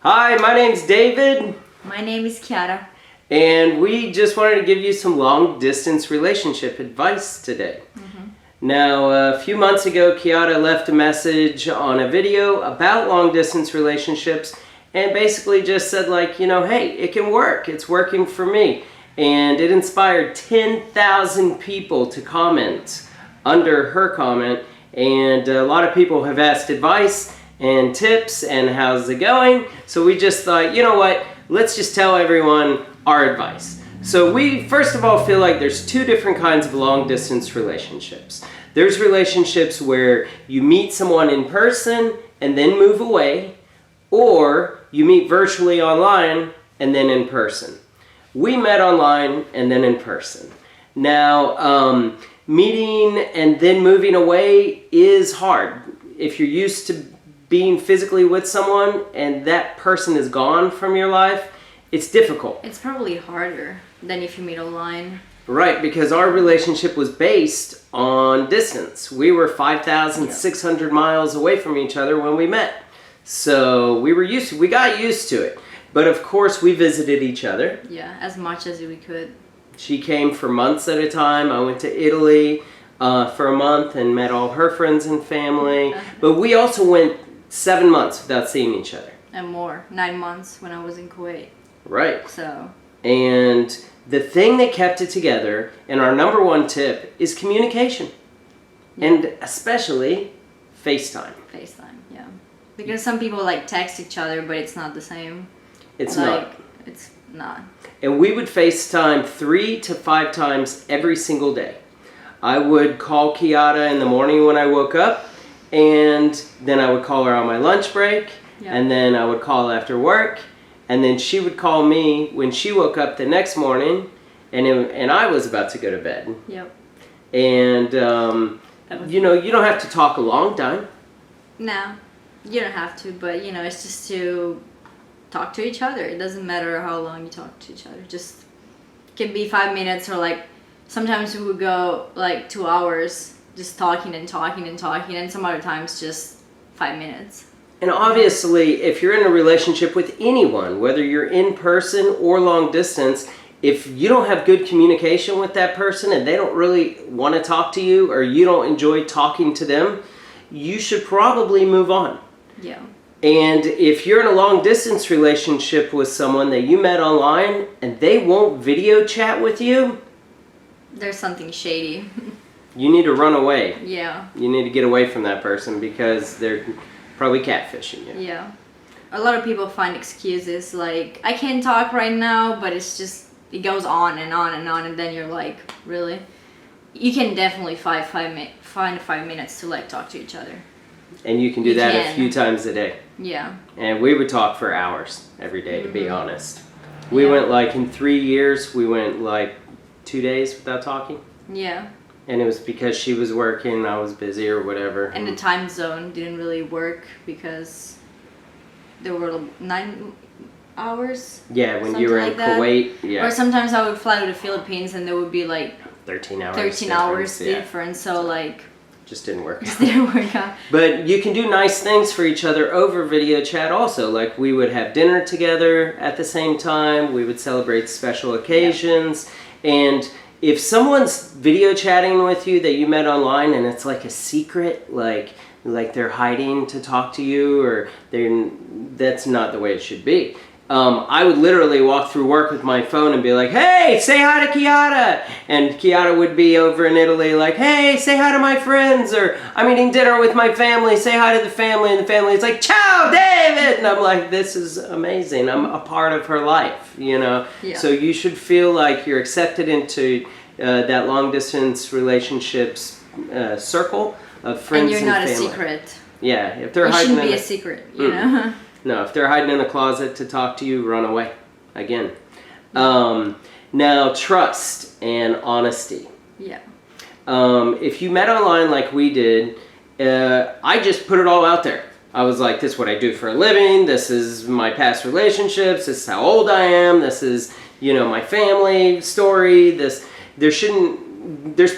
Hi, my name's David. My name is Kiara. And we just wanted to give you some long distance relationship advice today. Now, a few months ago, Kiara left a message on a video about long distance relationships and basically just said hey, it can work. It's working for me. And it inspired 10,000 people to comment under her comment. And a lot of people have asked advice and tips and how's it going. So we just thought, you know what, let's just tell everyone our advice. So we, first of all, feel like there's two different kinds of long distance relationships. There's relationships where you meet someone in person and then move away, or you meet virtually online and then in person. We met online and then in person. Now, meeting and then moving away is hard. If you're used to being physically with someone and that person is gone from your life, it's difficult. It's probably harder than if you meet online. Right, because our relationship was based on distance. We were 5,600 miles away from each other when we met. So we got used to it. But of course we visited each other. Yeah, as much as we could. She came for months at a time. I went to Italy for a month and met all her friends and family. But we also went 7 months without seeing each other. And more, 9 months when I was in Kuwait. Right. So. And the thing that kept it together, and our number one tip, is communication. Yeah. And especially FaceTime. FaceTime, yeah. Because some people text each other, but it's not the same. It's not. It's not. And we would FaceTime 3 to 5 times every single day. I would call Kiara in the morning when I woke up, and then I would call her on my lunch break, and then I would call after work, and then she would call me when she woke up the next morning, and I was about to go to bed. Yep. And, you don't have to talk a long time. No, you don't have to, but, it's just to talk to each other. It doesn't matter how long you talk to each other. Just, it can be 5 minutes or, sometimes we would go, 2 hours just talking and talking and talking, and some other times just 5 minutes. And obviously, if you're in a relationship with anyone, whether you're in person or long distance, if you don't have good communication with that person and they don't really want to talk to you or you don't enjoy talking to them, you should probably move on. Yeah. And if you're in a long distance relationship with someone that you met online and they won't video chat with you, there's something shady. You need to run away. Yeah. You need to get away from that person because they're probably catfishing you. Yeah. A lot of people find excuses like, I can't talk right now, but it's just, it goes on and on and on, and then you're like, really? You can definitely find 5 minutes to talk to each other. And you can do that a few times a day. Yeah. And we would talk for hours every day, to be honest. We went in 3 years, we went 2 days without talking. Yeah. And it was because she was working, I was busy or whatever. And the time zone didn't really work because there were 9 hours. Yeah, when you were in Kuwait. Yeah. Or sometimes I would fly to the Philippines and there would be 13 hours. 13 hours difference. So just didn't work out. Just didn't work out. But you can do nice things for each other over video chat also. We would have dinner together at the same time. We would celebrate special occasions. Yeah. And if someone's video chatting with you that you met online and it's a secret, like they're hiding to talk to you, or that's not the way it should be. I would literally walk through work with my phone and be like, hey, say hi to Kiara. And Kiara would be over in Italy hey, say hi to my friends. Or I'm eating dinner with my family, say hi to the family. And the family is like, ciao, David. And I'm like, this is amazing. I'm a part of her life, Yeah. So you should feel like you're accepted into that long distance relationships circle of friends and family. And you're not a secret. Yeah. If they're hiding shouldn't be a secret, you know? No, if they're hiding in the closet to talk to you, run away. Again. Now, trust and honesty. Yeah. If you met online like we did, I just put it all out there. I was like, this is what I do for a living. This is my past relationships. This is how old I am. This is, my family story. There's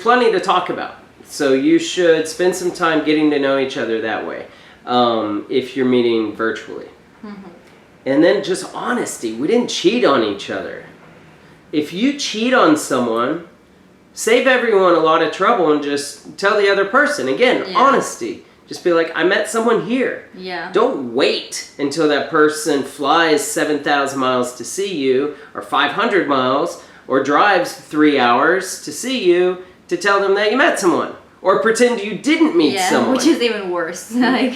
plenty to talk about. So you should spend some time getting to know each other that way. If you're meeting virtually. Mm-hmm. And then just honesty. We didn't cheat on each other. If you cheat on someone, save everyone a lot of trouble and just tell the other person. Again, honesty. Just be like, I met someone here. Yeah. Don't wait until that person flies 7,000 miles to see you, or 500 miles, or drives 3 hours to see you to tell them that you met someone. Or pretend you didn't meet someone. Which is even worse. Like,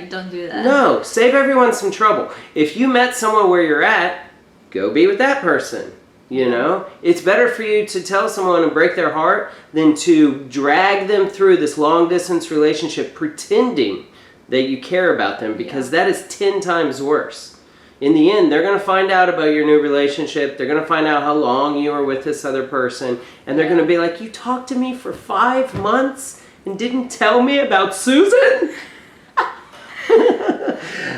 don't do that. No, save everyone some trouble. If you met someone where you're at, go be with that person. You know, it's better for you to tell someone and break their heart than to drag them through this long distance relationship pretending that you care about them, because that is 10 times worse. In the end, they're going to find out about your new relationship. They're going to find out how long you were with this other person. And they're going to be like, you talked to me for 5 months and didn't tell me about Susan?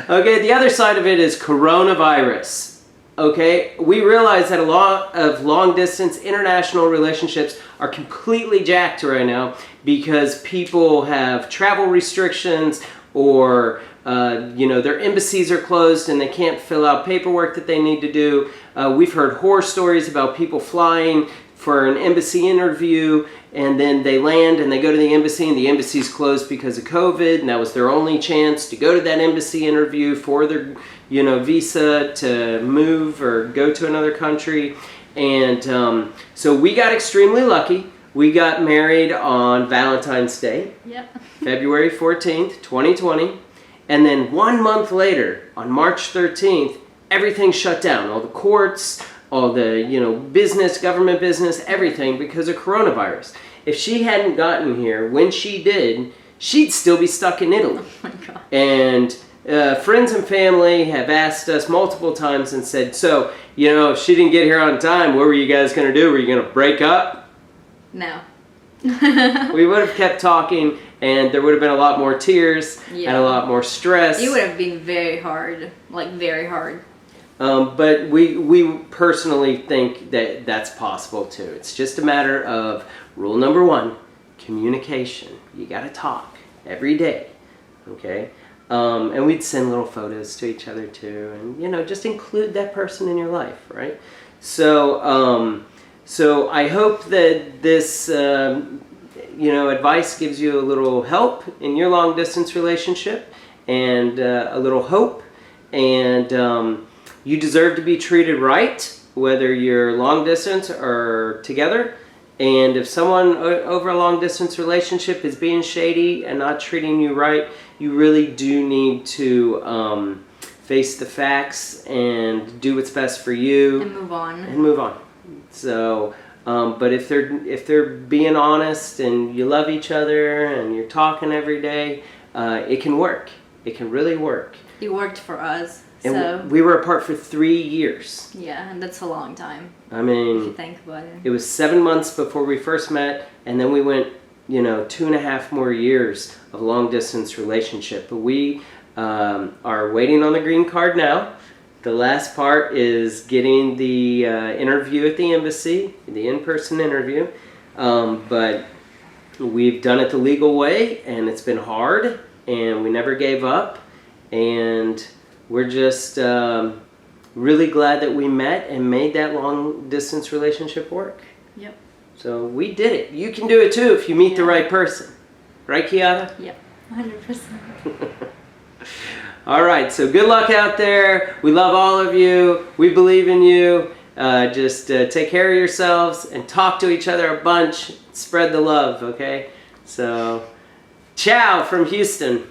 Okay, the other side of it is coronavirus. Okay, we realize that a lot of long-distance international relationships are completely jacked right now because people have travel restrictions, or their embassies are closed and they can't fill out paperwork that they need to do. We've heard horror stories about people flying for an embassy interview, and then they land and they go to the embassy and the embassy's closed because of COVID, and that was their only chance to go to that embassy interview for their visa to move or go to another country. And so we got extremely lucky. We got married on Valentine's Day, February 14th, 2020. And then 1 month later, on March 13th, everything shut down. All the courts, all the business, government business, everything, because of coronavirus. If she hadn't gotten here when she did, she'd still be stuck in Italy. Oh my God. And friends and family have asked us multiple times and said, so, if she didn't get here on time, what were you guys going to do? Were you going to break up? No. We would have kept talking, and there would have been a lot more tears and a lot more stress. It would have been very hard, like very hard. But we personally think that that's possible too. It's just a matter of rule number 1, communication. You got to talk every day, okay? And we'd send little photos to each other too, and just include that person in your life, right? So so I hope that this advice gives you a little help in your long distance relationship, and a little hope, and you deserve to be treated right, whether you're long distance or together. And if someone over a long distance relationship is being shady and not treating you right, you really do need to face the facts and do what's best for you. And move on. And move on. So, but if they're being honest and you love each other and you're talking every day, it can work. It can really work. It worked for us. And so we were apart for 3 years. Yeah, and that's a long time. I mean, if you think about it. It was 7 months before we first met, and then we went, 2.5 more years of long distance relationship. But we are waiting on the green card now. The last part is getting the interview at the embassy, the in-person interview. But we've done it the legal way, and it's been hard, and we never gave up. And we're just really glad that we met and made that long distance relationship work. Yep. So we did it. You can do it too if you meet the right person. Right, Kiara? Yep, 100%. All right, so good luck out there. We love all of you. We believe in you. Just take care of yourselves and talk to each other a bunch. Spread the love, okay? So, ciao from Houston.